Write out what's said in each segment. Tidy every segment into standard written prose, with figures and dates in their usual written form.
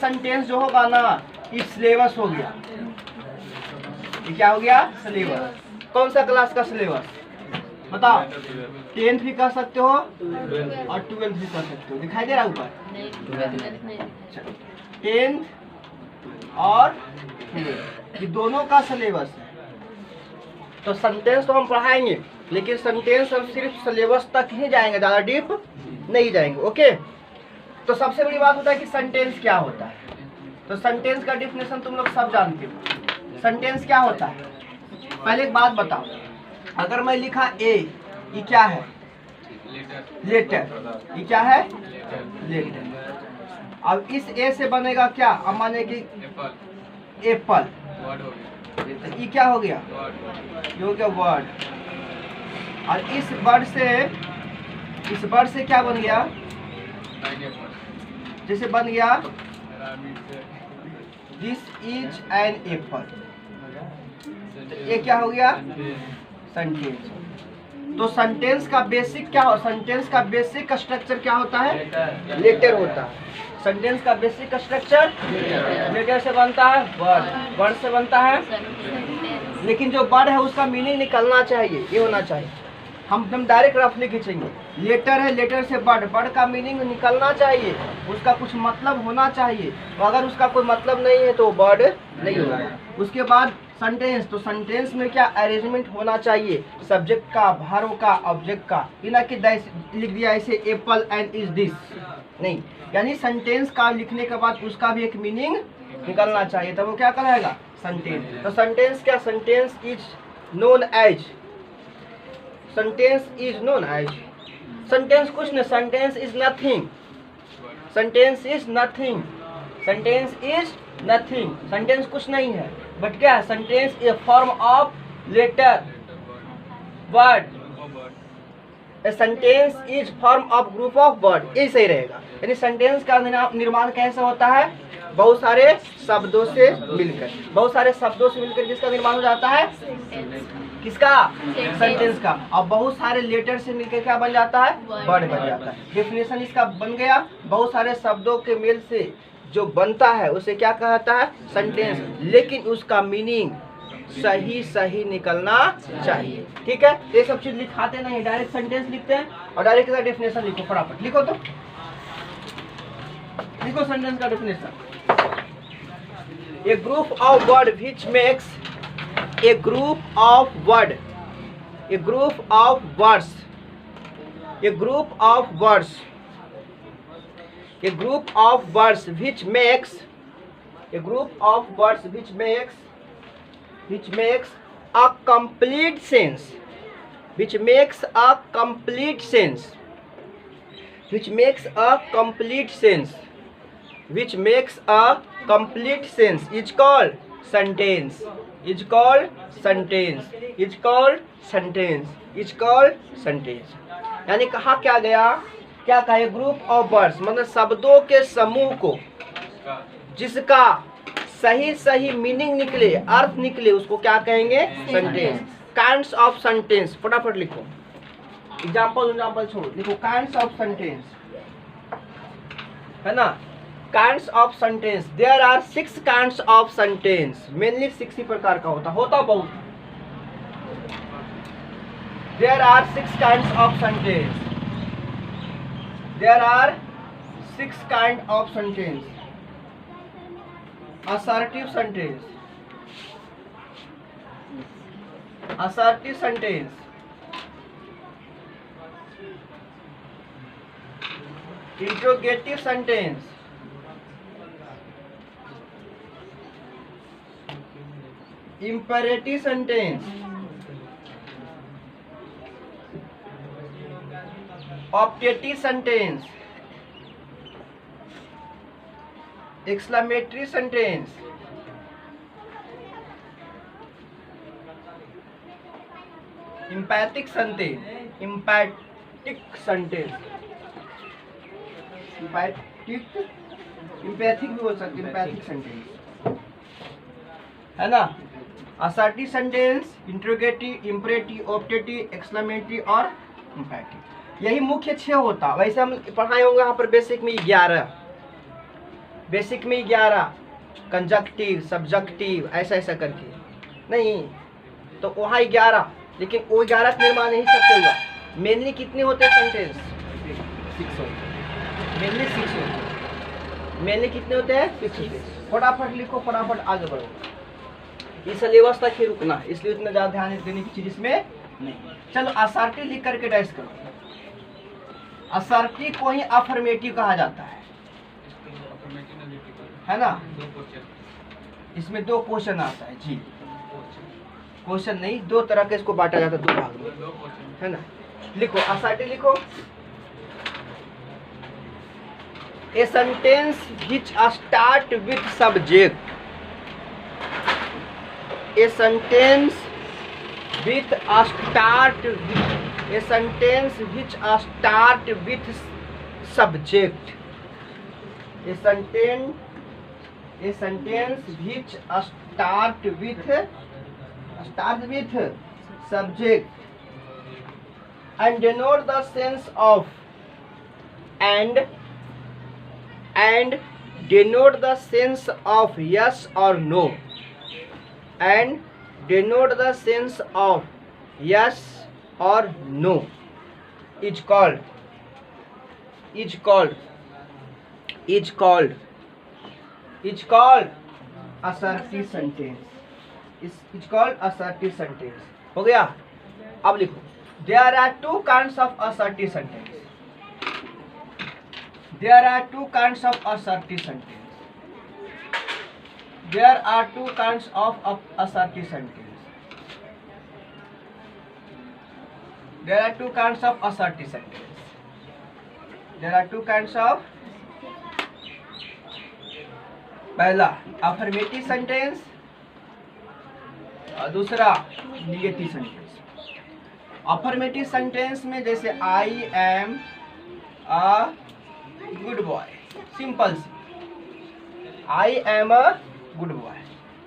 Sentence जो होगा ना ये सिलेबस हो गया। ये क्या हो गया? सिलेबस। कौन सा क्लास का सिलेबस बताओ? 10th भी कर सकते हो और 12th भी कर सकते हो। दिखाई दे रहा है ऊपर? 10th और 12th ये दोनों का सिलेबस है। तो सेंटेंस तो हम पढ़ाएंगे, लेकिन सेंटेंस हम सिर्फ सिलेबस तक ही जाएंगे, ज़्यादा डीप नहीं जाएंगे। ओके, तो सबसे बड़ी बात होता है कि सेंटेंस क्या होता है। तो सेंटेंस का डिफिनेशन तुम लोग सब जानते हो। सेंटेंस क्या होता है? पहले एक बात बताओ, अगर मैं लिखा ए, ये क्या है? लेटर। ये क्या है? लेटर। अब इस ए से बनेगा क्या? अब माने कि एप्पल, तो ये क्या हो गया? ये हो गया वर्ड। और इस वर्ड से क्या बन गया? जैसे बन गया दिस इज एन एप्पल, तो ये क्या हो गया? सेंटेंस। तो सेंटेंस का बेसिक क्या हो? सेंटेंस का बेसिक स्ट्रक्चर क्या होता है? लेटर होता है। सेंटेंस का बेसिक स्ट्रक्चर लेटर से बनता है, वर्ड से बनता है। लेकिन जो वर्ड है उसका मीनिंग निकलना चाहिए, ये होना चाहिए। हम डायरेक्ट रफली खींचेंगे। लेटर है, लेटर से वर्ड का मीनिंग निकलना चाहिए, उसका कुछ मतलब होना चाहिए। तो अगर उसका कोई मतलब नहीं है तो वर्ड नहीं होगा। उसके बाद सेंटेंस, तो सेंटेंस में क्या? अरेंजमेंट होना चाहिए, सब्जेक्ट का, वर्ब का, ऑब्जेक्ट का। ना कि लिख दिया ऐसे एप्पल एंड इज दिस, नहीं। यानी सेंटेंस का लिखने के बाद उसका भी एक मीनिंग निकलना चाहिए, तब वो क्या कहलाएगा? सेंटेंस। तो सेंटेंस क्या? Sentence is known as, sentence is known as, sentence कुछ नहीं, sentence is nothing, sentence is nothing, sentence is nothing. Sentence कुछ नहीं है, बट क्या है? Sentence a form of letter, word. A sentence is form of group of word, ये सही रहेगा। यानी सेंटेंस का निर्माण कैसे होता है? बहुत सारे शब्दों से मिलकर, बहुत सारे शब्दों से मिलकर किसका निर्माण हो जाता है? किसका? सेंटेंस का। और बहुत सारे लेटर से मिलकर क्या बन जाता है? वर्ड बन जाता है। डेफिनेशन इसका बन गया, बहुत सारे शब्दों के मेल से जो बनता है उसे क्या कहता है? सेंटेंस। लेकिन उसका मीनिंग सही निकलना चाहिए। ठीक है, ये सब चीज लिखाते नहीं, डायरेक्ट सेंटेंस लिखते हैं और डायरेक्ट इसका डेफिनेशन लिखो। फटाफट लिखो, तो लिखो सेंटेंस का definition. A group of word which makes a group of word, a group of words, a group of words, a group of words which makes, a group of words which makes a complete sense, which makes a complete sense, which makes a complete sense, which makes a complete sense is called sentence, is called sentence, is called sentence, is called sentence। यानी कहा क्या गया? क्या कहे? Group of words, मतलब शब्दों के समूह को जिसका सही मीनिंग निकले, अर्थ निकले, उसको क्या कहेंगे? सेंटेंस। काइंड्स ऑफ सेंटेंस, फटाफट लिखो। एग्जाम्पल छोड़ो, लिखो काइंड्स ऑफ सेंटेंस, है ना? Kinds of sentence, there are 6 kinds of sentence. Mainly 6 ही प्रकार का होता बहुत। There are 6 kinds of sentence, there are 6 kind of sentence. Assertive sentence, assertive sentence, interrogative sentence, imperative sentence, optative sentence, exclamatory sentence, emphatic sentence, emphatic empathic भी बोल सकते, emphatic sentence, है ना? assertive sentence, interrogative, imperative, optative, exclamatory और emphatic। यही मुख्य 6 होता। वैसे हम पढ़ाए होंगे यहाँ पर बेसिक में 11, बेसिक में 11, कंजक्टिव, सब्जेक्टिव, ऐसा ऐसा करके नहीं, तो वहाँ 11, लेकिन वो 11 का निर्माण नहीं सबसे हुआ। मेनली कितने होते हैं सेंटेंस? 6 होते हैं, मेनली 6 होते हैं। मेनली कितने होते हैं? 6 होते हैं। फटाफट लिखो, फटाफट आगे बढ़ो। इस सिलेबस तक ही रुकना, इसलिए उतना ज़्यादा ध्यान देने की चीज़ इसमें नहीं। चलो असर्टिव लिख करके डैश करो। असर्टिव को ही अफर्मेटिव कहा जाता है ना? इसमें 2 क्वेश्चन आता है जी, क्वेश्चन नहीं, 2 तरह के इसको बांटा जाता है 2 भाग में, है ना? लिखो असर्टिव लिखो। A sentence which start with subject, a sentence with start, a sentence which start with subject, A sentence which start with subject and denote the sense of, and denote the sense of yes or no, and denote the sense of yes or no is called assertive sentence, is called assertive sentence। हो गया? अब लिखो, there are 2 kinds of assertive sentence, there are 2 kinds of assertive sentence, there are 2 kinds of assertive sentence, there are 2 kinds of assertive sentence, there are 2 kinds of, पहला affirmative sentence और दूसरा negative sentence. Affirmative sentence में जैसे I am a good boy, simple सी I am a good boy,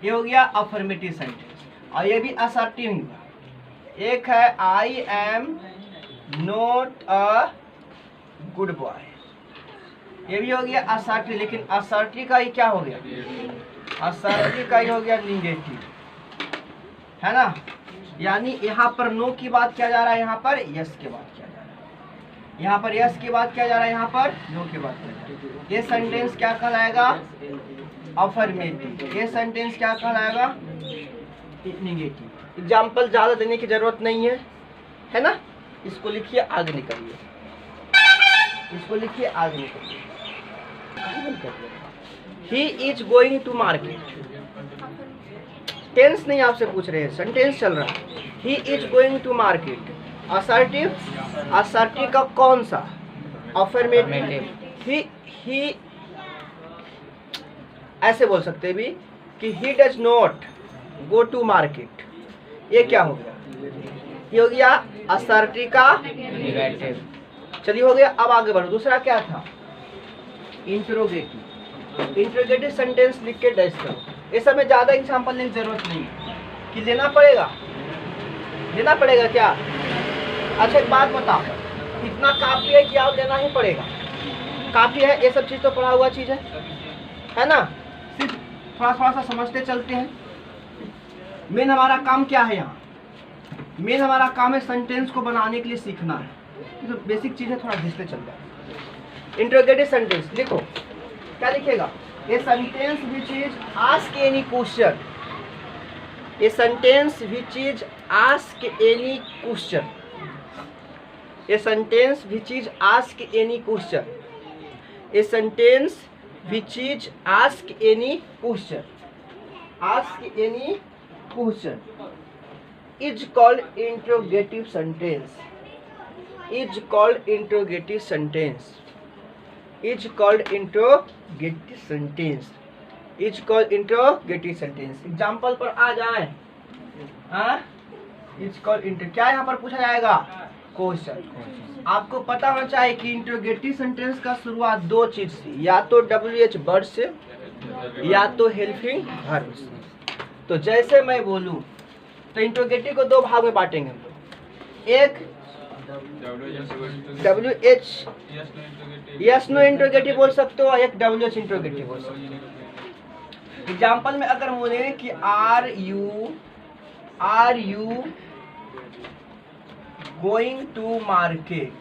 ये हो गया affirmative sentence. और ये भी असर्टिव ही हुआ। एक है I am not a good boy, ये भी हो गया असर्टिव, लेकिन असर्टिव का ही क्या हो गया? असर्टिव का ही हो गया निगेटिव, है ना? यानी यहाँ पर नो की बात किया जा रहा है, यहाँ पर यस की बात किया जा रहा है, यहाँ पर यस की बात किया जा रहा है, यहाँ पर नो की बात किया जा रहा है। ये सेंटेंस क्या कहलाएगा? अफर्मेटिव। ये सेंटेंस क्या कहलाएगा? निगेटिव। एग्जाम्पल ज़्यादा देने की जरूरत नहीं है ना? इसको लिखिए, आगे निकलिए, इसको लिखिए, आगे निकलिए। He is going to market, tense नहीं आपसे पूछ रहे हैं, सेंटेंस चल रहा है। He is going to market, assertive, assertive का कौन सा? अफर्मेटिव। ही ऐसे बोल सकते भी कि he does not go to market, ये क्या हो गया? ये हो गया असर्टिव का निगेटिव। चलिए हो गया, अब आगे बढ़ो। दूसरा क्या था? इंट्रोगेटिव। इंट्रोगेटिव सेंटेंस लिख के डैश करो। इस समय ज़्यादा एग्जाम्पल लेने की जरूरत नहीं कि लेना पड़ेगा, लेना पड़ेगा क्या? अच्छा एक बात बताओ, इतना काफ़ी है कि आप लेना ही पड़ेगा? काफ़ी है, ये सब चीज़ तो पढ़ा हुआ चीज़ है ना? सिर्फ थोड़ा थोड़ा सा समझते चलते हैं। मेन हमारा काम क्या है यहाँ? मेन हमारा काम है सेंटेंस को बनाने के लिए सीखना है, तो बेसिक चीज़ें थोड़ा घिसते चलते हैं। इंट्रोगेटिव सेंटेंस लिखो, क्या लिखेगा? A sentence which is ask any question, a sentence which is ask any question, a sentence which is ask any question, a sentence which is ask any question, ask any question is called interrogative sentence, is called interrogative sentence, is called interrogative sentence, is called interrogative sentence। Example पर आ जाए, हाँ, is called inter, क्या यहाँ पर पूछा जाएगा? Question. आपको पता होना चाहिए कि इंट्रोगेटिव सेंटेंस का शुरुआत 2 चीज से, या तो WH वर्ड से या तो हेल्पिंग वर्ब से। तो जैसे मैं बोलूँ तो इंट्रोगेटिव को 2 भाग में बांटेंगे हम लोग। एक WH यस नो इंट्रोगेटिव बोल सकते हो, एक WH इंट्रोगेटिव बोल सकते हो। एग्जाम्पल में अगर बोले कि are you going to market,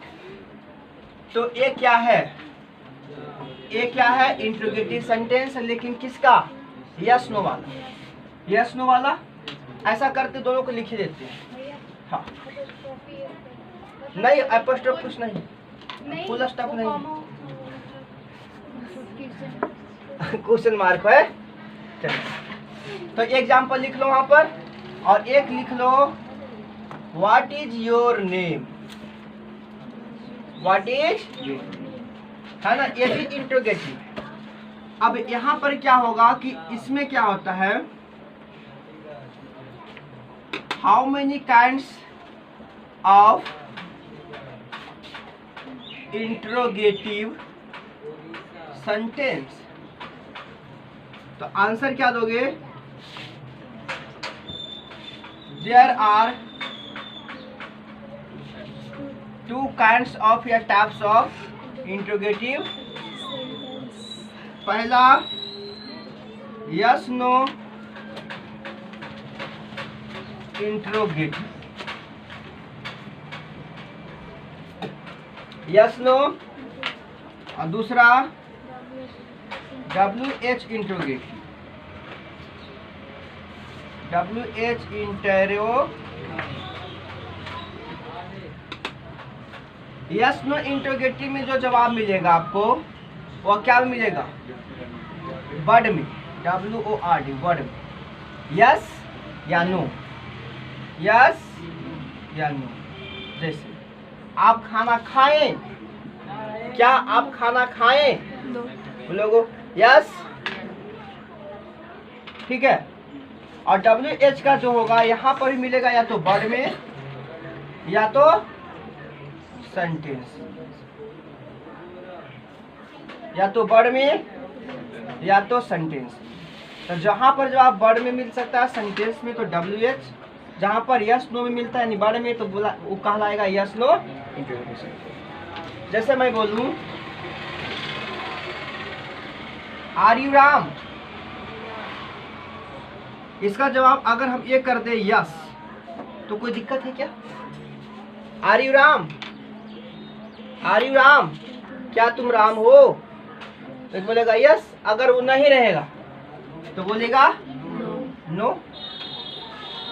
तो ये क्या है, ये क्या है, इंट्रोगेटिव सेंटेंस, लेकिन किसका, यस नो वाला, यस नो वाला। ऐसा करते दोनों को लिख देते हैं। हाँ नहीं, एपोस्ट्रोफ कुछ नहीं, फुल स्टॉप नहीं, क्वेश्चन मार्क है। चलिए तो एग्जाम्पल लिख लो वहां पर, और एक लिख लो what is your name, what is, है ना, ये भी इंट्रोगेटिव। अब यहाँ पर क्या होगा कि इसमें क्या होता है, how many kinds of interrogative sentence, तो आंसर क्या दोगे, देयर आर 2 काइंड्स ऑफ या टाइप्स ऑफ इंट्रोगेटिव। पहला yes no interrogative, yes no, और दूसरा WH interrogative, WH interro. Yes no interrogative में जो जवाब मिलेगा आपको वो क्या मिलेगा, वर्ड में, WORD, वर्ड में, यस या नो, यस या नो। जैसे आप खाना खाएं, क्या आप खाना खाएं, बोलोगे यस, ठीक है। और WH का जो होगा यहाँ पर भी मिलेगा, या तो वर्ड में या तो सेंटेंस, या तो वर्ड में या तो सेंटेंस। तो जहां पर जो आप वर्ड में मिल सकता है, सेंटेंस में तो WH, जहां पर यस नो में मिलता है वर्ड में, तो बोला वो कहलाएगा यस नो इंट्रोगेटिव। जैसे मैं बोलूं आर यू राम, इसका जवाब अगर हम ये कर दे यस, तो कोई दिक्कत है क्या, are you Ram, are you Ram, क्या तुम राम हो, तो बोलेगा यस। अगर वो नहीं रहेगा तो बोलेगा नो।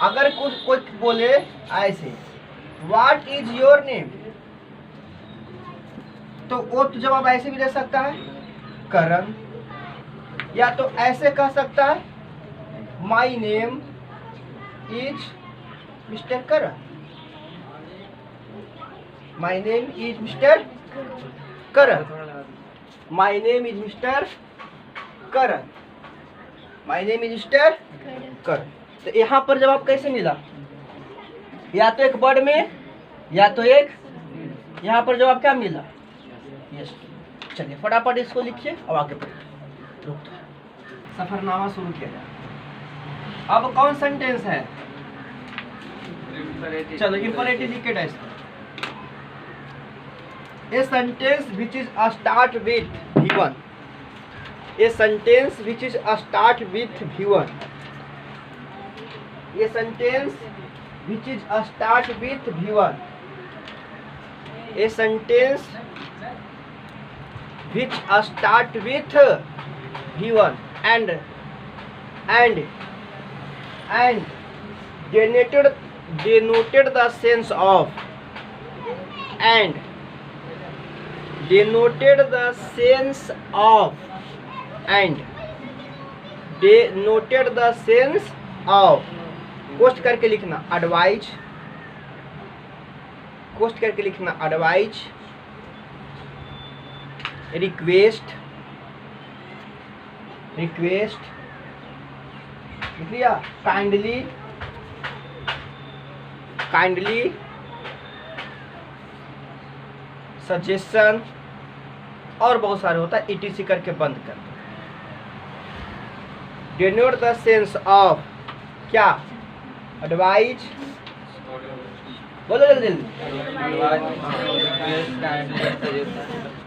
अगर कोई बोले ऐसे व्हाट इज योर नेम, तो वो तो जवाब ऐसे भी दे सकता है करण, या तो ऐसे कह सकता है my name is mister Karan, my name is mister Karan, my name is mister Karan, my name is mister Karan. तो यहाँ पर जवाब कैसे मिला, या तो एक वर्ड में या तो एक, यहाँ पर जवाब क्या मिला, यस। चलिए फटाफट इसको लिखिए और आगे बढ़िए, सफरनामा शुरू किया जाए। अब कौन सेंटेंस है, चलो इंपरेटिव लिख के dice. A sentence which is a start with V1, a sentence which is a start with V1, a sentence which is a start with V1, a sentence which a start with V1 and denoted the sense of, and denoted the sense of, and denoted the sense of, post करके लिखना advise, post करके लिखना advise, request, request लिख लिया, kindly, kindly, suggestion, और बहुत सारे होता है, ETC करके बंद कर। डिनोट द सेंस ऑफ क्या, एडवाइज, बोलो जल्दी जल्दी।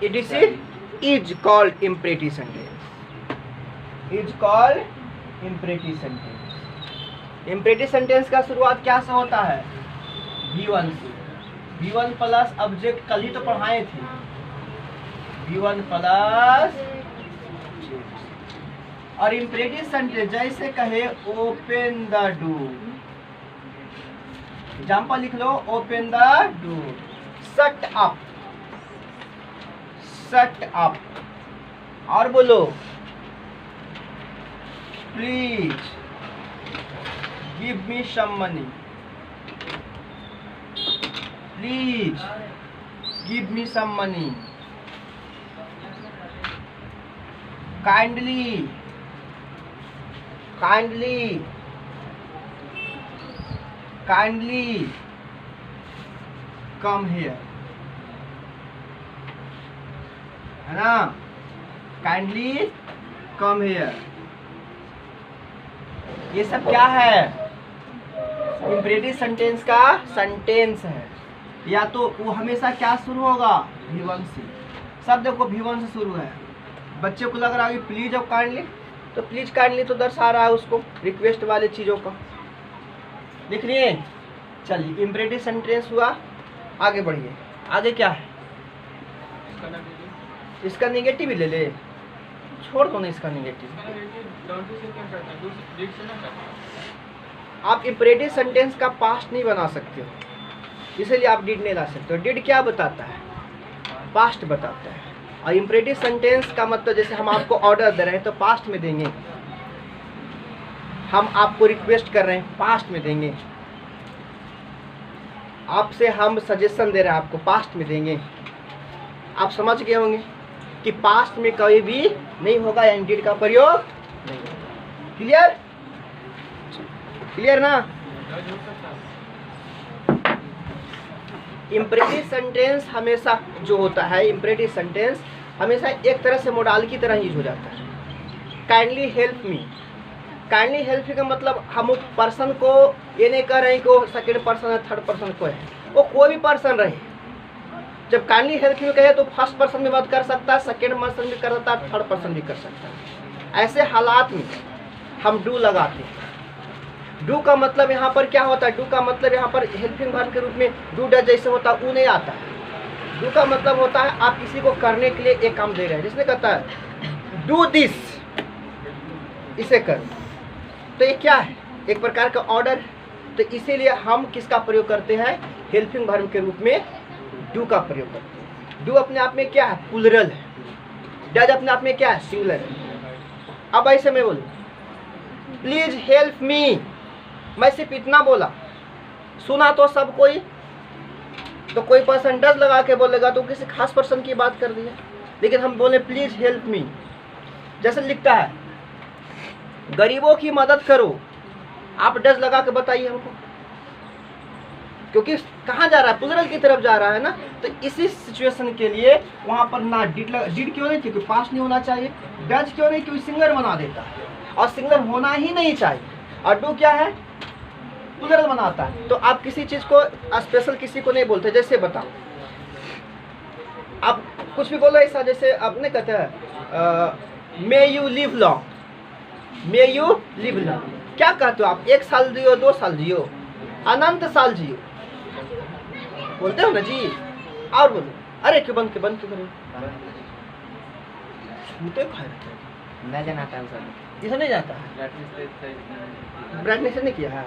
It is called imperative sentence. Is called imperative sentence. Imperative sentence का शुरुआत क्या से होता है? V1 से। V1 प्लस ऑब्जेक्ट कल ही तो पढ़ाए थे। V1 प्लस और इम्परेटिव सेंटेंस जैसे कहे ओपन द डोर, एग्जाम्पल लिख लो, open the door. Shut up, shut up. और बोलो please give me some money, please give me some money. Kindly, kindly, kindly come here, है ना? Kindly come here. ये सब क्या है? इम्परेटिव सेंटेंस का सेंटेंस है। या तो वो हमेशा क्या शुरू होगा? V1 से। सब देखो V1 से शुरू है। बच्चे को लग रहा है कि प्लीज और काइंडली, तो प्लीज काइंडली तो दर्शा रहा है उसको रिक्वेस्ट वाले चीजों का। लिख लिए? चलिए इम्परेटिव सेंटेंस हुआ। आगे बढ़िए। आगे क्या है? इसका नेगेटिव ही ले ले, छोड़ दो ना इसका नेगेटिव। आप इम्परेटिव सेंटेंस का पास्ट नहीं बना सकते हो, इसलिए आप डिड नहीं ला सकते हो। डिड क्या बताता है? पास्ट बताता है। और इम्परेटिव सेंटेंस का मतलब जैसे हम आपको ऑर्डर दे रहे हैं तो पास्ट में देंगे, हम आपको रिक्वेस्ट कर रहे हैं पास्ट में देंगे, आपसे हम सजेशन दे रहे हैं आपको पास्ट में देंगे। आप समझ गए होंगे कि पास्ट में कभी भी नहीं होगा या डिड का प्रयोग नहीं होगा। क्लियर? क्लियर ना? इम्परेटिव सेंटेंस हमेशा जो होता है, इम्परेटिव सेंटेंस हमेशा एक तरह से मोडाल की तरह यूज हो जाता है। Kindly help me, kindly help me का मतलब हम उस पर्सन को ये नहीं कह रहे हैं कि वो सेकेंड पर्सन है, थर्ड पर्सन को है, वो कोई भी पर्सन रहे। जब काइंडली हेल्प मी कहे तो फर्स्ट पर्सन भी बात कर सकता है, सेकेंड पर्सन भी कर सकता है, थर्ड पर्सन भी कर सकता है। ऐसे हालात में हम डू लगाते हैं। डू का मतलब यहाँ पर क्या होता है? डू का मतलब यहाँ पर हेल्पिंग वर्ब के रूप में डू डज जैसे होता है वो नहीं आता है। डू का मतलब होता है आप किसी को करने के लिए एक काम दे रहे हैं, जिसने कहता है डू दिस, इसे कर, तो ये क्या है? एक प्रकार का ऑर्डर। तो इसीलिए हम किसका प्रयोग करते हैं? हेल्पिंग वर्ब के रूप में डू का प्रयोग करते हैं। डू अपने आप में क्या है? प्लूरल है। डज अपने आप में क्या है? सिंगुलर है। अब ऐसे मैं बोलूँ प्लीज हेल्प मी, मैं सिर्फ इतना बोला, सुना तो सब कोई, तो कोई पर्सन डज लगा के बोलेगा तो किसी खास पर्सन की बात कर दिया। लेकिन हम बोले प्लीज हेल्प मी, जैसे लिखता है गरीबों की मदद करो, आप डज लगा के बताइए हमको, क्योंकि कहाँ जा रहा है? प्लूरल की तरफ जा रहा है ना। तो इसी सिचुएशन के लिए वहाँ पर ना डिड डिड क्यों नहीं, क्योंकि पास्ट नहीं होना चाहिए। डज क्यों नहीं, क्योंकि सिंगुलर बना देता है, और सिंगुलर होना ही नहीं चाहिए। और डू क्या है? प्लूरल बनाता है। तो आप किसी चीज को स्पेशल किसी को नहीं बोलते। जैसे बताओ, आप कुछ भी बोलो ऐसा, जैसे आप नहीं कहते हैं may you live long, may you live long, क्या कहते हो आप? 1 साल जियो, 2 साल जियो, अनंत साल जियो, बोलते हो ना जी। और बोलो, अरे क्यों बंद क्यों करो, छूते नहीं जाना इसे नहीं जाता है। ब्राइटनेस नहीं किया है,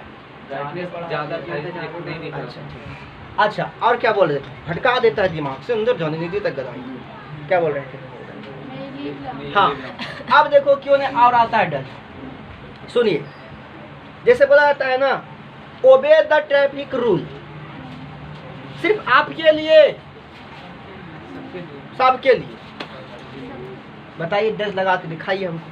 अच्छा। और क्या बोल रहे थे? भटका देता है दिमाग से अंदर जाने नीति तक गदाई। क्या बोल रहे थे? हाँ, अब देखो क्यों नहीं और आता है डज। सुनिए, जैसे बोला जाता है ना ओबे द ट्रैफिक रूल, सिर्फ आपके लिए, सबके लिए। बताइए, डज लगा के दिखाइए हमको।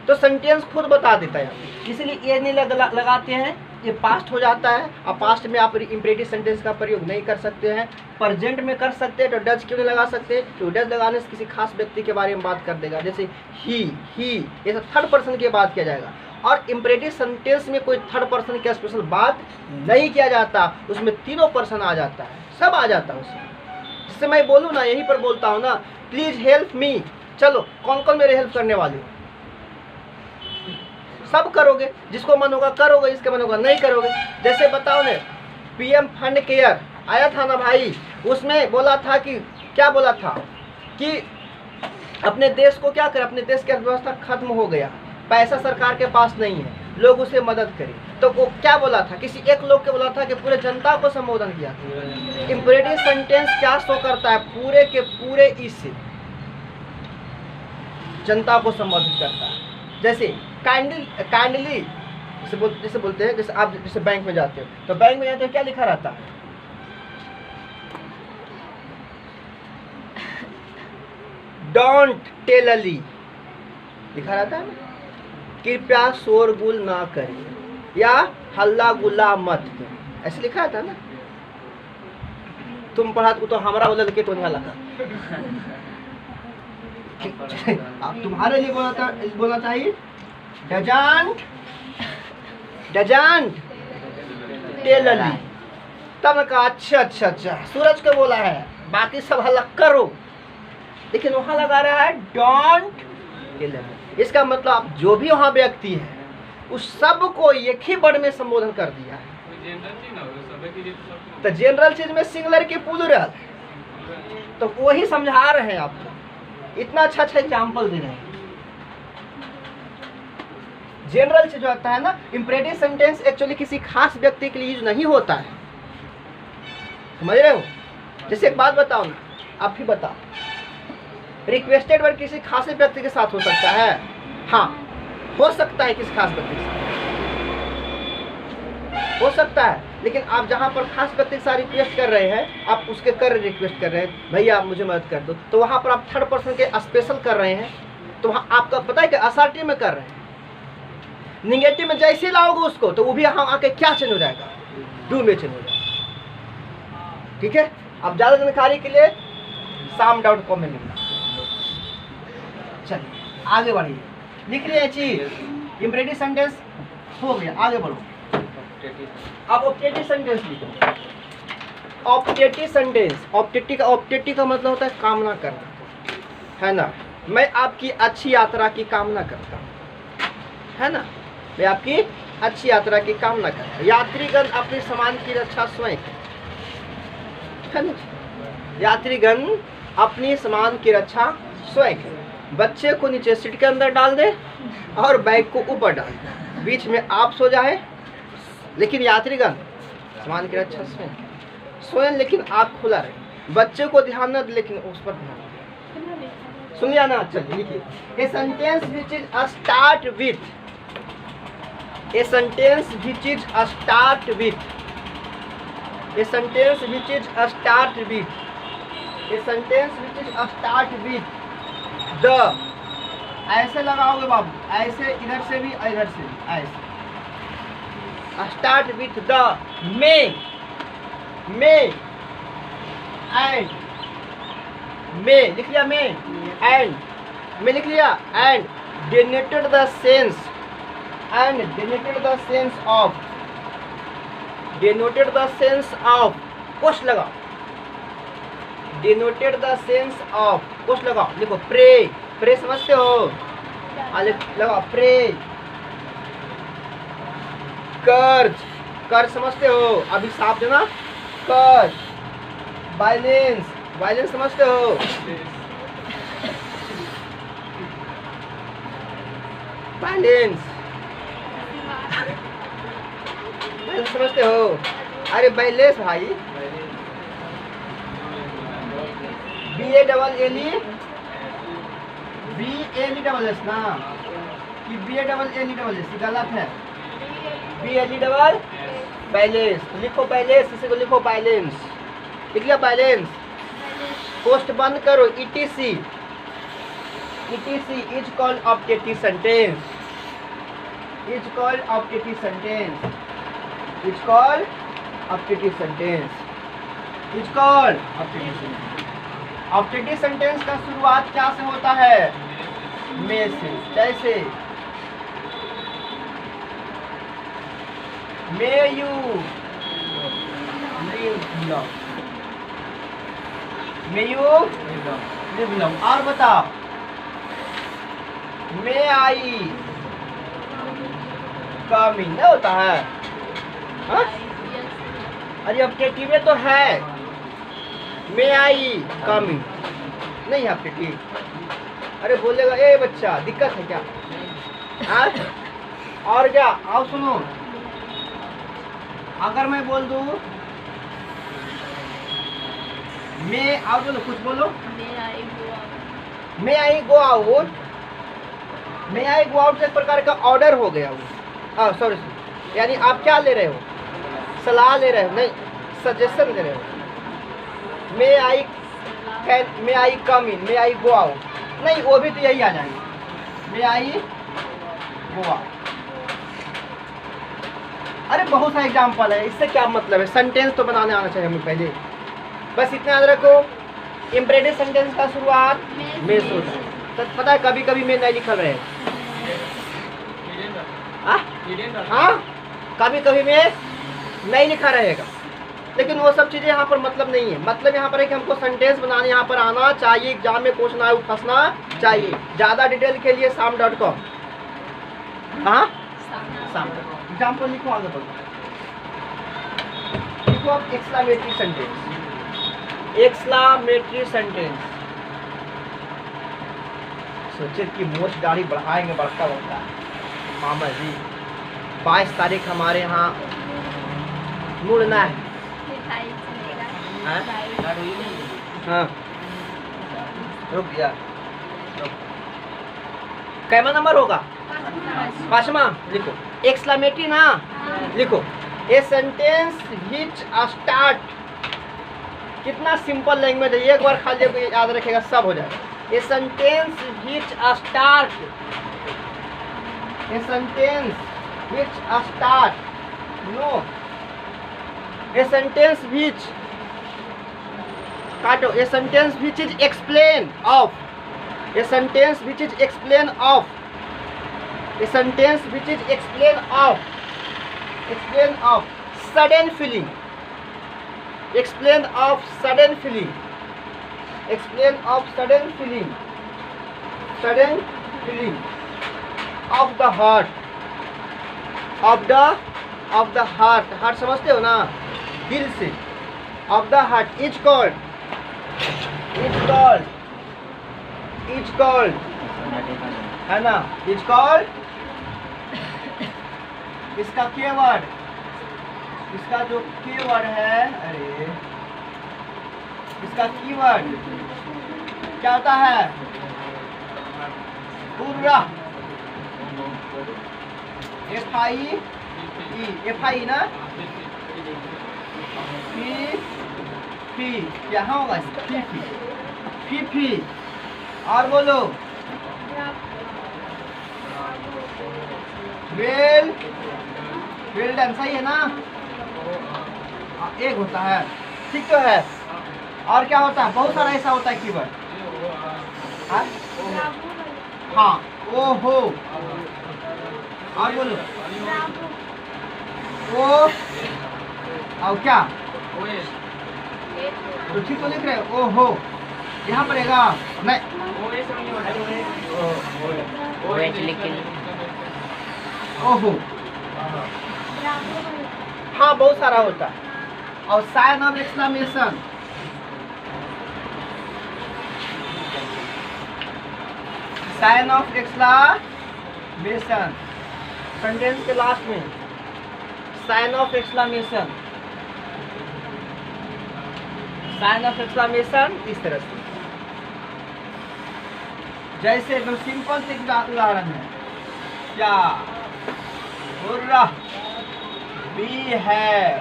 तो सेंटेंस खुद बता देता है, इसीलिए ये नहीं लगाते हैं, ये पास्ट हो जाता है। और पास्ट में आप इम्परेटिव सेंटेंस का प्रयोग नहीं कर सकते हैं। प्रेजेंट में कर सकते हैं, तो डज क्यों नहीं लगा सकते? तो डज लगाने से किसी खास व्यक्ति के बारे में बात कर देगा, जैसे ही, ये सब थर्ड पर्सन की बात किया जाएगा। और इम्परेटिव सेंटेंस में कोई थर्ड पर्सन की स्पेशल बात नहीं किया जाता, उसमें तीनों पर्सन आ जाता है, सब आ जाता है उसमें। जिससे मैं बोलूँ ना, यहीं पर बोलता हूँ ना, प्लीज हेल्प मी, चलो कौन कौन मेरे हेल्प करने वाले हो? सब करोगे, जिसको मन होगा करोगे, जिसके मन होगा नहीं करोगे। जैसे बताओ ने, पीएम फंड केयर आया था ना भाई, उसमें बोला था कि क्या बोला था कि अपने देश को क्या करे, अपने देश की अर्थव्यवस्था खत्म हो गया, पैसा सरकार के पास नहीं है, लोग उसे मदद करें। तो वो क्या बोला था, किसी एक लोग के बोला था कि पूरे जनता को संबोधन किया था। इम्परेटिव सेंटेंस क्या शो करता है, पूरे के पूरे इस जनता को संबोधित करता है। जैसे काइंडली जैसे बोलते हैं, जैसे आप जैसे बैंक में जाते हो, तो बैंक में जाते हो क्या लिखा रहता है? डोंट टेल अली लिखा रहता है, कृपया शोरगुल ना करें या हल्ला गुल्ला मत करें, ऐसे लिखा रहता है ना। तुम पढ़ा तो हमारा बोले के तो नहीं लगा अब तुम्हारे लिए बोलना चाहिए डजंट टेल अली। तब कहा अच्छा सूरज को बोला है, बाकी सब हल्ला करो, लेकिन वहां लगा रहा है डोंट टेल अली। इसका मतलब आप जो भी वहां व्यक्ति है उस सब को एक ही वर्ड में संबोधन कर दिया है। तो जनरल चीज में सिंगुलर की प्लूरल, तो वही समझा रहे हैं आपको, इतना अच्छा एग्जाम्पल दे रहे हैं। जनरल चीज जो होता है ना, इम्परेटिव सेंटेंस एक्चुअली किसी खास व्यक्ति के लिए यूज नहीं होता है, समझ रहे हो? जैसे एक बात बताओ ना, आप ही बताओ, रिक्वेस्टेड वर्ड किसी खास व्यक्ति के साथ हो सकता है? हाँ, हो सकता है, किसी खास व्यक्ति के साथ हो सकता है, लेकिन आप जहाँ पर खास व्यक्ति के साथ रिक्वेस्ट कर रहे हैं, आप उसके कर रिक्वेस्ट कर रहे हैं, भैया आप मुझे मदद कर दो, तो वहाँ पर आप थर्ड पर्सन के स्पेशल कर रहे हैं, तो वहाँ आपका पता है कि असर्टिव में कर रहे हैं। निगेटिव में जैसे ही लाओगे उसको, तो वो भी यहाँ आके क्या चेंज हो जाएगा, डू में चेंज हो जाएगा। ठीक है, अब ज़्यादा जानकारी के लिए sam.com में लिखना। चलिए आगे बढ़िए, लिख रही है चीज, इम्परेटिव सेंटेंस हो गया, आगे बढ़ो। अब ऑब्जेक्टिव सेंटेंस लिखो। ऑब्जेक्टिव सेंटेंस, ऑब्जेक्टिव का मतलब होता है कामना करना, है ना। मैं आपकी अच्छी यात्रा की कामना करता हूँ, है ना, मैं आपकी अच्छी यात्रा की कामना करता हूँ। यात्रीगण अपने सामान की रक्षा स्वयं है ना, यात्रीगण अपनी सामान की रक्षा स्वयं करें। बच्चे को नीचे सीट के अंदर डाल दे और बैग को ऊपर डाल दे, बीच में आप सो जाए, लेकिन यात्रीगण सामान की रक्षा स्वयं, लेकिन आँख खुला रहे। बच्चे को ध्यान न दे, लेकिन उस पर ध्यान। सुन लिया ना? चलिए लिखिए, ए sentence which is start with, A sentence which is start with, A sentence which is start with, A sentence which is start with the, ऐसे लगाओगे बाबू, ऐसे इधर से भी इधर से भी, ऐसे start with the may and may लिख लिया, may and may लिख लिया, and denoted the sense, and denoted the sense of, denoted the sense of, कुछ लगाओ, denoted the sense of, कुछ लगाओ, लिखो pray, pray समझते हो, लगाओ pray। कर्ज समझते हो, अभी साफ देना, कर्ज। वायलेंस समझते हो, वायलेंस समझते हो, अरे वायलेंस भाई, BALLES ना, कि BALLES गलत है, बैलेंस लिखो, बैलेंस, इसी को लिखो बैलेंस, लिख लिया बैलेंस। पोस्ट बंद करो, ETC is called objective sentence, is called objective sentence, is called objective sentence, is called objective sentence. Objective sentence का शुरुआत क्या से होता है? में से। जैसे may you live long, may you live long. और बताओ, मे आई कमिंग नहीं होता है? हाँ? अरे ऑब्जेक्टिव में तो है, मे आई कमिंग नहीं है ऑब्जेक्टिव। अरे बोलेगा ए बच्चा दिक्कत है क्या? हाँ? और क्या? आओ सुनो, अगर मैं बोल दूं मैं, आओ बोलो, कुछ बोलो। मे आई गो आउट, मे आई गो आउट एक प्रकार का ऑर्डर हो गया वो। सॉरी, यानी आप क्या ले रहे हो? सलाह ले रहे हो, नहीं सजेशन दे रहे हो। मे I can, may I come in, may I go out, नहीं वो भी तो यही आ जाएंगे, मे आई गो आउट। अरे बहुत सा एग्जाम्पल है, इससे क्या मतलब है? सेंटेंस तो बनाने आना चाहिए हमें पहले, बस इतना याद रखो। इम्परेटिव सेंटेंस का शुरुआत में से होता है। तो पता है कभी कभी में नहीं लिखल रहे, हाँ कभी कभी में नहीं लिखा रहेगा, लेकिन वो सब चीज़ें यहाँ पर मतलब नहीं है। मतलब यहाँ पर है कि हमको सेंटेंस बनाने यहाँ पर आना चाहिए, एग्जाम में क्वेश्चन आए फंसना चाहिए। ज़्यादा डिटेल के लिए sam.com, हाँ sam.com। एग्जाम्पल लिखो, आगे बढ़ो, लिखो आप एक्सक्लेमेटरी सेंटेंस, एक्सक्लेमेटरी सेंटेंस। सोचे कि मोच दाढ़ी बढ़ाएंगे, बढ़ता बढ़ता मामा जी 22 तारीख हमारे यहाँ मुड़ना है। हाँ रुक गया, कैमा नंबर होगा? 5वां। लिखो एक्सक्लेमेटरी ना, लिखो ए सेंटेंस व्हिच स्टार्ट। कितना सिंपल लैंग्वेज है, एक बार खाली याद रखेगा सब हो जाएगा। A sentence which start, a sentence which start, no a sentence which, काटो, a sentence which is explain of, a sentence which is explain of, a sentence which is explain of, explain of sudden feeling, explain of sudden feeling, explain of sudden feeling, sudden feeling of the heart, of the heart, heart समझते हो ना, दिल से, of the heart is called, is called, is called है ना, is called. इसका keyword, इसका जो कीवर्ड है, अरे इसका कीवर्ड क्या होता है? पूरा, FI ना, फी यहाँ होगा, फी। और बोलो वेल, वेल डन, सही है ना? एक होता है, ठीक तो है। और क्या होता है? बहुत सारा ऐसा होता है कीवर्ड, हाँ ओहो। और बोलो ओ, और क्या? तो ठीक तो लिख रहे हो, ओहो यहाँ पड़ेगा नहीं, ओहो हाँ बहुत सारा होता है। और sign of exclamation, sign of exclamation sentence के लास्ट में, sign of exclamation, sign of exclamation इस तरह से, जैसे एकदम सिंपल से उदाहरण है, क्या hurrah we have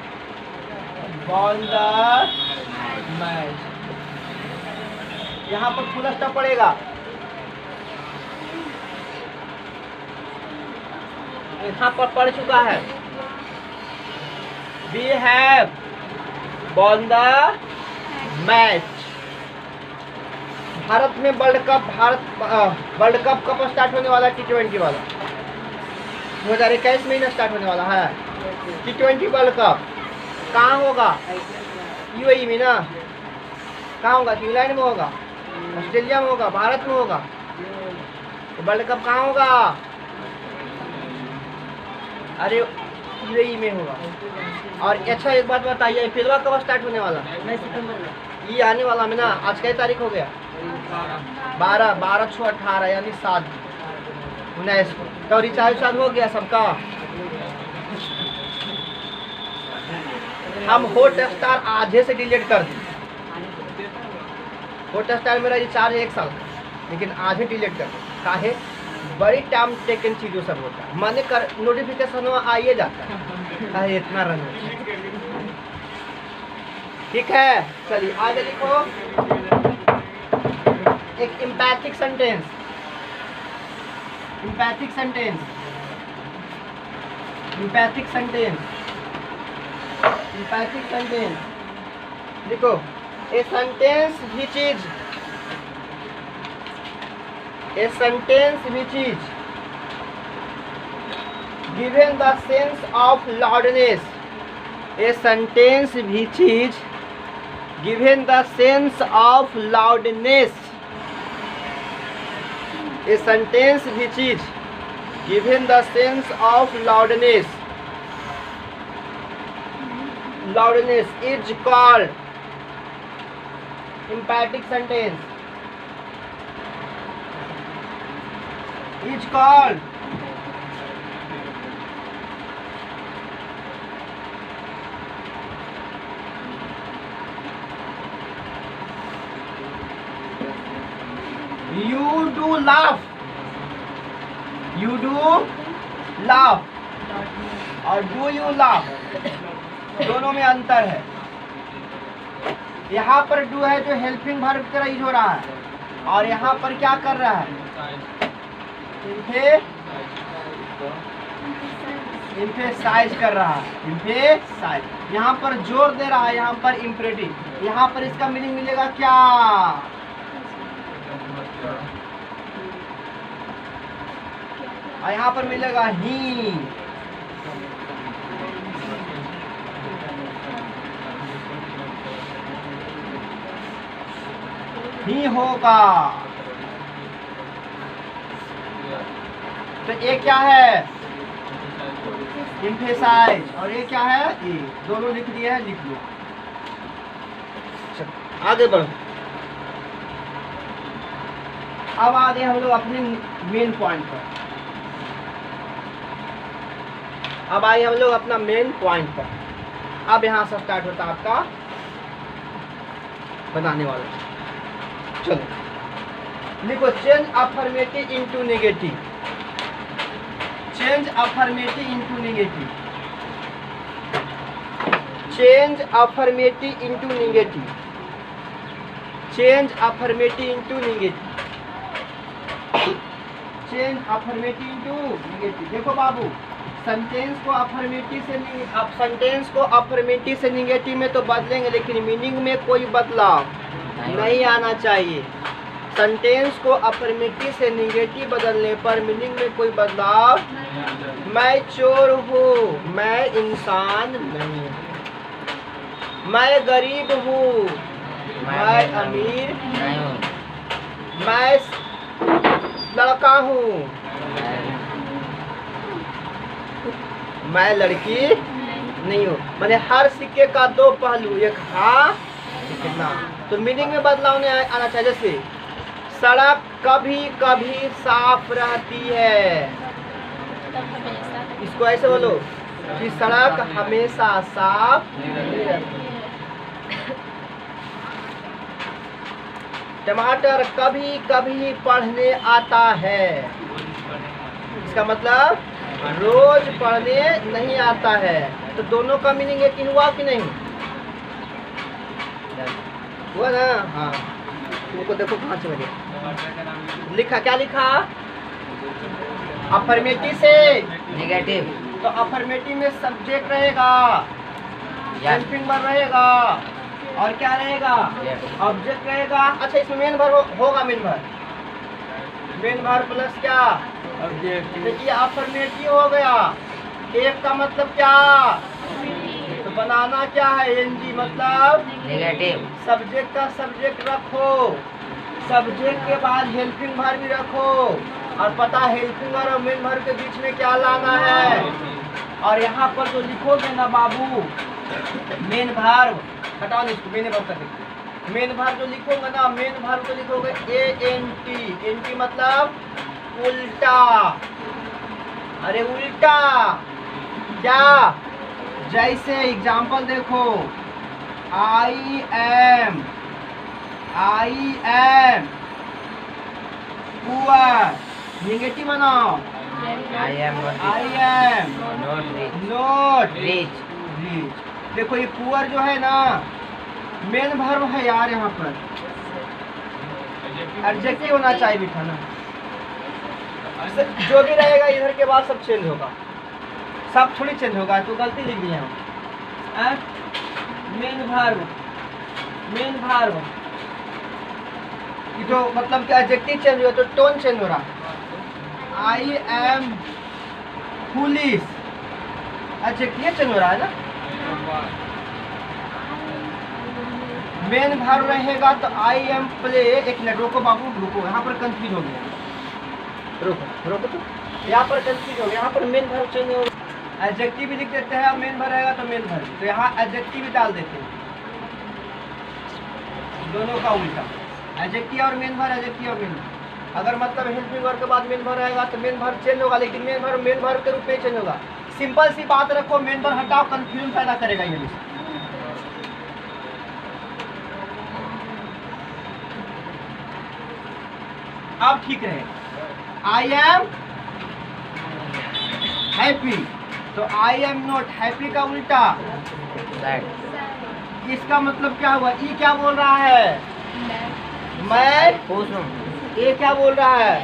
won the match. यहाँ पर फुल स्टॉप पड़ेगा, यहाँ पर पड़ चुका है, we have won the match. Bharat में वर्ल्ड कप कब स्टार्ट होने वाला है? T20 वाला 2021 में स्टार्ट होने वाला है। T20 वर्ल्ड कप कहाँ होगा? यूएई में ना। कहाँ होगा? इंग्लैंड में होगा, ऑस्ट्रेलिया में होगा, भारत में होगा। तो वर्ल्ड कप कहाँ होगा? अरे यूएई में होगा। और अच्छा एक बात बताइए, फिल्मा कब स्टार्ट होने वाला? ये आने वाला में ना। आज कई तारीख हो गया? 12/6/18 यानी 7/19 को। तो रिचार्ज हो गया सबका। हम हॉटस्टार आधे से डिलीट कर दी। हॉटस्टार मेरा रिचार्ज 1 साल का, लेकिन आधे डिलीट कर दी। काहे? बड़ी टाइम टेकन चीज़ों सब होता है। मैंने कर नोटिफिकेशन आइए जाता है। काहे इतना रन होता है? ठीक है, चलिए आगे लिखो। एक empathic sentence. Empathic sentence. Empathic sentence. Empathic sentence लिखो। A sentence which is given the sense of loudness. A sentence which is given the sense of loudness. A sentence which is given the sense of loudness. Loudness is called emphatic sentence. Is called you do laugh. You do laugh और do you laugh, दोनों में अंतर है। यहाँ पर do है जो helping verb की तरह यूज हो रहा है, और यहाँ पर क्या कर रहा है? इम्फेसाइज कर रहा है। इम्फेसाइज यहाँ पर जोर दे रहा है, यहाँ पर इम्परेटिव। यहाँ पर इसका मीनिंग मिलेगा क्या? और यहाँ पर मिलेगा ही। ही होगा। तो ये क्या है? इम्फेसाइज। और ये क्या है? ये दोनों लिख दिए हैं, लिख लो। आगे बढ़ो। अब आ गए हम लोग अपने मेन पॉइंट पर। अब आइए हम लोग अपना मेन पॉइंट पर। अब यहाँ से स्टार्ट होता है आपका बताने वाला। चलो लिखो। Change affirmative into negative. Change affirmative into negative. Change affirmative into negative. Change affirmative into negative. Change affirmative into negative. देखो बाबू, सेंटेंस को अफर्मेटिव से नेगेटिव में तो बदलेंगे, लेकिन मीनिंग में कोई बदलाव नहीं आना चाहिए। सेंटेंस को अफर्मेटिव से नेगेटिव बदलने पर मीनिंग में कोई बदलाव। मैं चोर हूँ, मैं इंसान नहीं। मैं गरीब हूँ, मैं अमीर नहीं हूँ। मैं लड़का हूँ, मैं लड़की नहीं हूँ। मैंने हर सिक्के का दो पहलू, एक हाँ एक ना। तो मीनिंग में बदलाव नहीं आना चाहिए। जैसे सड़क कभी कभी साफ रहती है, इसको ऐसे बोलो कि सड़क हमेशा साफ नहीं रहती। टमाटर कभी कभी पढ़ने आता है, इसका मतलब रोज पढ़ने नहीं आता है। तो दोनों का मीनिंग एक ही हुआ कि नहीं हुआ ना? हाँ, तुमको देखो 5 बजे लिखा। क्या लिखा? अफर्मेटिव से नेगेटिव। तो अफर्मेटिव में सब्जेक्ट रहेगा, हेल्पिंग वर्ब रहेगा, और क्या रहेगा? ऑब्जेक्ट रहेगा। अच्छा, इसमें मेन वर्ब होगा। मेन वर्ब प्लस क्या? ऑब्जेक्ट। देखिए अफर्मेटिव हो गया, एफ का मतलब क्या, तो बनाना क्या है, एनजी मतलब नेगेटिव। सब्जेक्ट का सब्जेक्ट रखो, सब्जेक्ट के बाद हेल्पिंग वर्ब भी रखो, और पता हेल्पिंग वर्ब और मेन वर्ब के बीच में क्या लाना है। और यहाँ पर जो लिखोगे ना बाबू मेन वर्ब, हटाओ नहीं इसको, मैंने वर्ब कर मेन वर्ब जो लिखोगे ना, मेन वर्ब को लिखोगे ANT, एनटी मतलब उल्टा। अरे उल्टा क्या, जैसे एग्जाम्पल देखो, आई एम पुअर, निगेटिव बनाओ, आई एम नॉट रिच। देखो ये पुअर जो है ना मेन वर्ब है यार, यहाँ पर एडजेक्टिव होना चाहिए भी था ना, जो भी रहेगा इधर के बाद सब चेंज होगा, सब थोड़ी चेंज होगा, तो गलती लिख दिए हम। मेन वर्ब तो मतलब कि एडजेक्टिव चेंज हुआ तो टोन चेंज हो रहा। I am foolish, adjective change हो रहा है ना। मेन वर्ब रहेगा तो आई एम प्ले, एक मिनट रुको बाबू रुको, यहाँ पर कंफ्यूज हो गया, रुको तो यहाँ पर कंफ्यूज हो गया, यहाँ पर मेन वर्ब चेंज हो, एडजेक्टिव भी लिख देते हैं, मेन वर्ब रहेगा तो मेन वर्ब, तो यहाँ एडजेक्टिव भी डाल देते हैं, दोनों का उल्टा, एडजेक्टिव और मेन वर्ब, एडजेक्टिव और मेन वर्ब। अगर मतलब हेल्पिंग वर्ब के बाद मेन वर्ब रहेगा तो मेन वर्ब चेंज होगा, लेकिन मेन वर्ब के रूप में चेंज होगा। सिंपल सी बात रखो, मेन वर्ब हटाओ, कंफ्यूजन पैदा करेगा इंग्लिश। अब ठीक रहे, आई एम हैप्पी, तो आई एम नॉट हैप्पी का उल्टा इसका मतलब क्या हुआ, ई क्या बोल रहा है, मैं खुश हूँ। ये क्या बोल रहा है,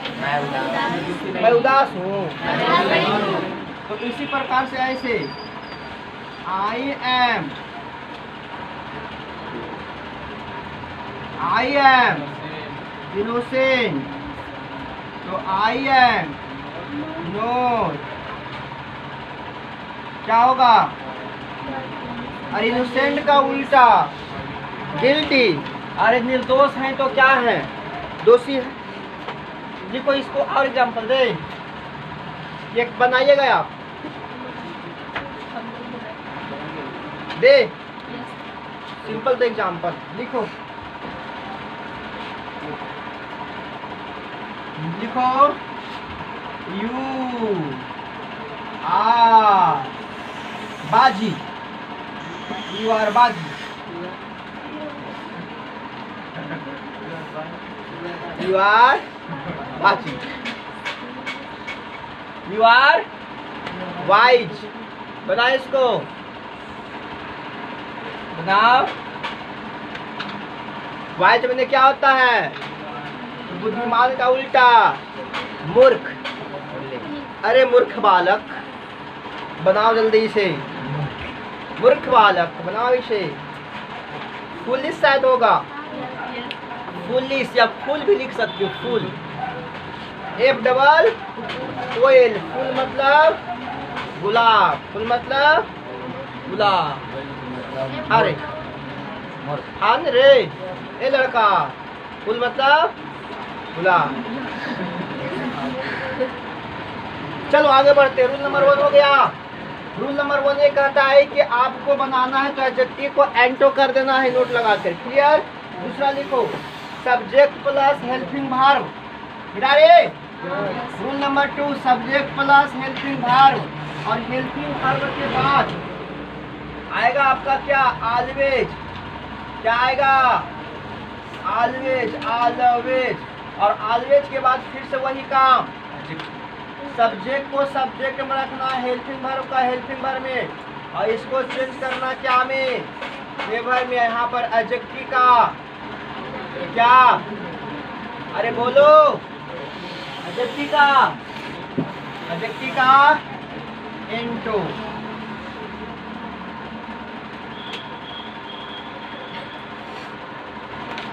मैं उदास हूँ। तो इसी प्रकार से ऐसे आई एम इनोसेंट, तो आई एम नॉट क्या होगा, अरे इनोसेंट का उल्टा गिल्टी, अरे निर्दोष हैं तो क्या है, दोषी है जी। को इसको और एग्जाम्पल दे, एक बनाइएगा आप, दे सिंपल दे एग्जाम्पल, लिखो यू आर बाजी, यू आर बाजी, यू आर बाजी, यू आर वाइज, बनाओ इसको, बनाओ। वाइज मैंने क्या होता है, बुद्धिमान का उल्टा मूर्ख, अरे मूर्ख बालक, बनाओ जल्दी से, मूर्ख बालक बनाओ इसे। फुलिश शायद होगा, फुलिश या फूल भी लिख सकते हो, फूल, एफ डबल ओएल, फूल मतलब गुलाब, फूल मतलब गुलाब, अरे अन रे ए लड़का, फूल मतलब गुलाब। चलो आगे बढ़ते, रूल नंबर 1 हो गया। रूल नंबर 1 ये कहता है कि आपको बनाना है तो एडजेक्टिव को एंटो कर देना है नोट लगाकर, क्लियर। दूसरा लिखो subject plus helping verb, rule number 2 subject plus helping verb, और हेल्पिंग वर्ब के बाद आएगा आपका क्या, ऑलवेज, क्या आएगा, ऑलवेज, और ऑलवेज के बाद फिर से वही काम, सब्जेक्ट को सब्जेक्ट में रखना, हेल्पिंग वर्ब का हेल्पिंग वर्ब में, और इसको चेंज करना क्या में, वर्ब में। यहाँ पर एडजेक्टिव का क्या, अरे बोलो, एडजेक्टिव का एंटो,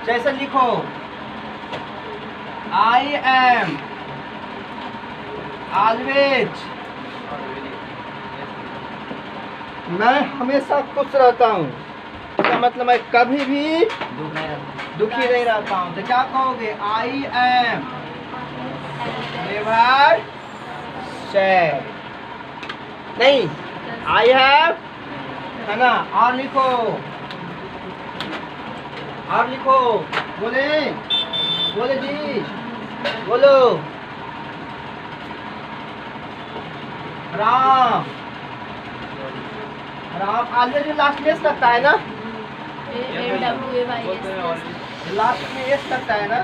जैसे लिखो आई एम ऑलवेज मैं हमेशा खुश रहता हूँ, इसका मतलब मैं कभी भी दुखी नहीं रहता हूँ। तो क्या कहोगे? I am never sad. नहीं, आई हैव, है ना? और लिखो, और लिखो। बोले बोले जी, बोलो। राम, राम ऑलवेज लास्ट में एस लगता है ना? लास्ट में एस लगता है ना?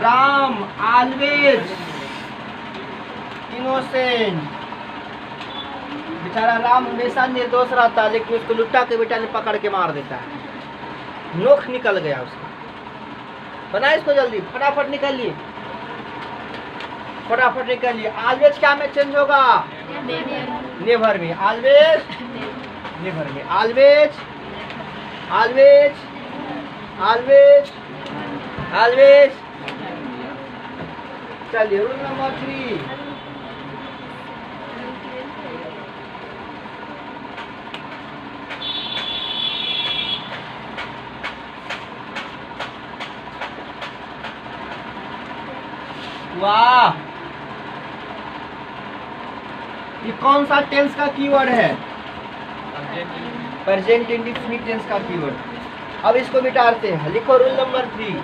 Ram always innocent. बेचारा राम हमेशा निर्दोष रहता है, लेकिन उसको लुट्टा के बेटा ने पकड़ के मार देता है। नोख निकल गया उसका। बना इसको जल्दी, फटाफट निकालिए, फटाफट निकालिए। ऑलवेज क्या में चेंज होगा? नेवर में। ऑलवेज नेवर में। Always always always always. चलिए रूल नंबर 3। वाह, ये कौन सा टेंस का कीवर्ड है? प्रेजेंट इंडेफिनिट टेंस का कीवर्ड। अब इसको मिटाते हैं। लिखो रूल नंबर 3।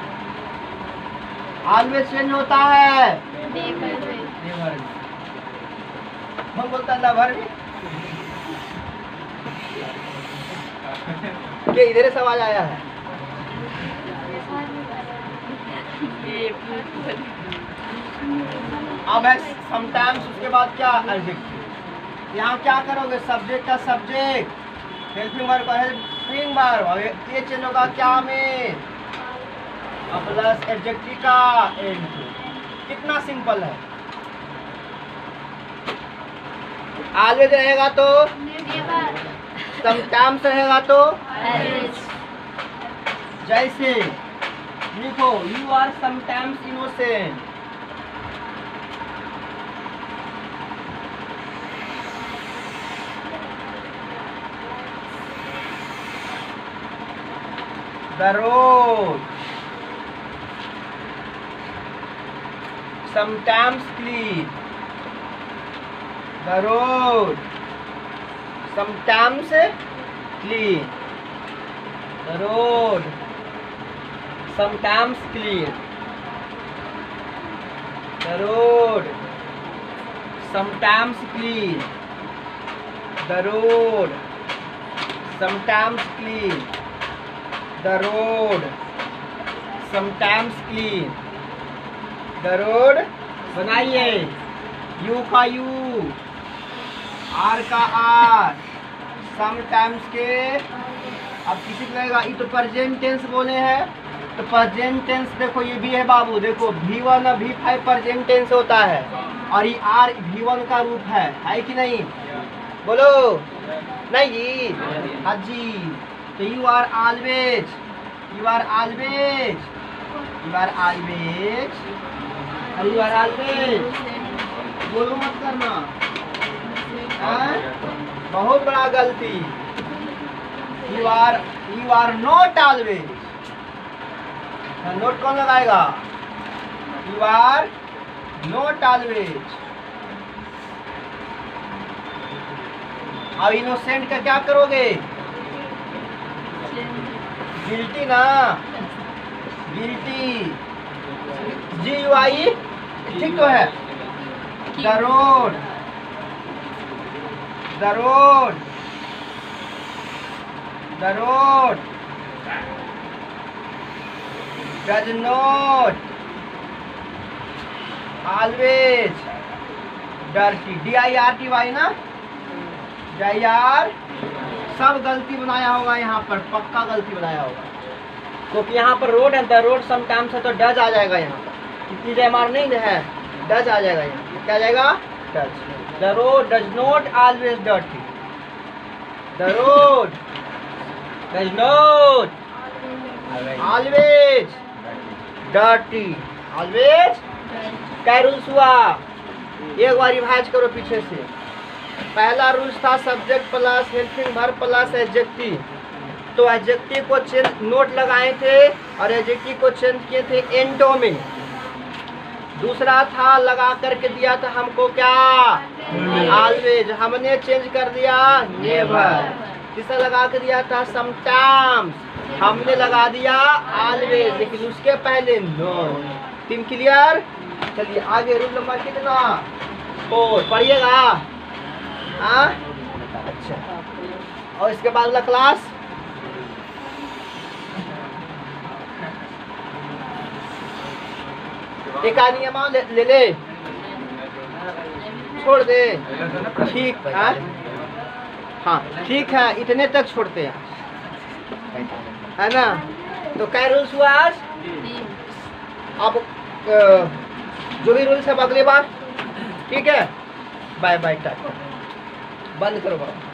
ऑलवेज चेंज होता है नेवर में। कौन बोलता है नेवर में? ये इधर से आवाज आया है। अब है समटाइम्स, उसके बाद क्या? एडजेक्टिव। यहाँ क्या करोगे? सब्जेक्ट का सब्जेक्ट, हेल्पिंग वर्ब का हेल्पिंग वर्ब। अब ये चेंज होगा क्या में? प्लस एडजेक्टिव का एंड। कितना सिंपल है। ऑलवेज रहेगा तो समटाइम्स रहेगा तो जैसे लिखो, you are sometimes innocent. The road sometimes clean. The road sometimes clean. The road sometimes clean. The road sometimes clean. The road sometimes clean. The road sometimes clean. The road बनाइए। U का U, R का R, sometimes के। अब किसी को लगेगा ये तो प्रेजेंट टेंस बोले हैं, तो प्रेजेंट टेंस देखो ये भी है बाबू। देखो V1 और V5 प्रेजेंट टेंस होता है, और ये R V1 का रूप है कि नहीं? बोलो नहीं? हाँ जी। तो you are always, you are always, you are always, you are always। बोलो मत करना, बहुत बड़ा गलती। you are not always। Note कौन लगाएगा? you are not always। अब इनोसेंट का क्या करोगे? गिल्टी ना, गिल्टी। GUI ठीक तो है। The road, the road, the road does not always dirty। DIRTY ना, DIR। सब गलती बनाया होगा यहाँ पर, पक्का गलती बनाया होगा, क्योंकि यहाँ पर रोड है। द रोड समटाइम्स है तो डज आ जाएगा यहाँ पर। इतनी जयमार नहीं है, डज आ जाएगा यहाँ। क्या जाएगा? Does. The road does not always dirty. The road does not always dirty. Always क्या रूल्स हुआ? एक बार रिवाइज करो पीछे से। पहला रूल्स था subject plus helping verb plus adjective. तो एडजेक्टिव को चेंज नोट लगाए थे और एडजेक्टिव को चेंज किए थे एंटो में। दूसरा था लगा करके दिया था हमको क्या, ऑलवेज, हमने चेंज कर दिया नेवर। तीसरा लगा के दिया था समटाइम्स, हमने लगा दिया ऑलवेज, लेकिन उसके पहले नो। 3 क्लियर। चलिए आगे रूल नंबर कितना, 4 पढ़िएगा। हाँ अच्छा, और इसके बाद वाला क्लास एक नियम ले छोड़ दे, ठीक है। हाँ ठीक है, इतने तक छोड़ते हैं, है ना। तो क्या रूल्स हुआ आज? अब जो भी रूल्स है अगली बार, ठीक है। बाय बाय, टाटा, बंद करो बाबा।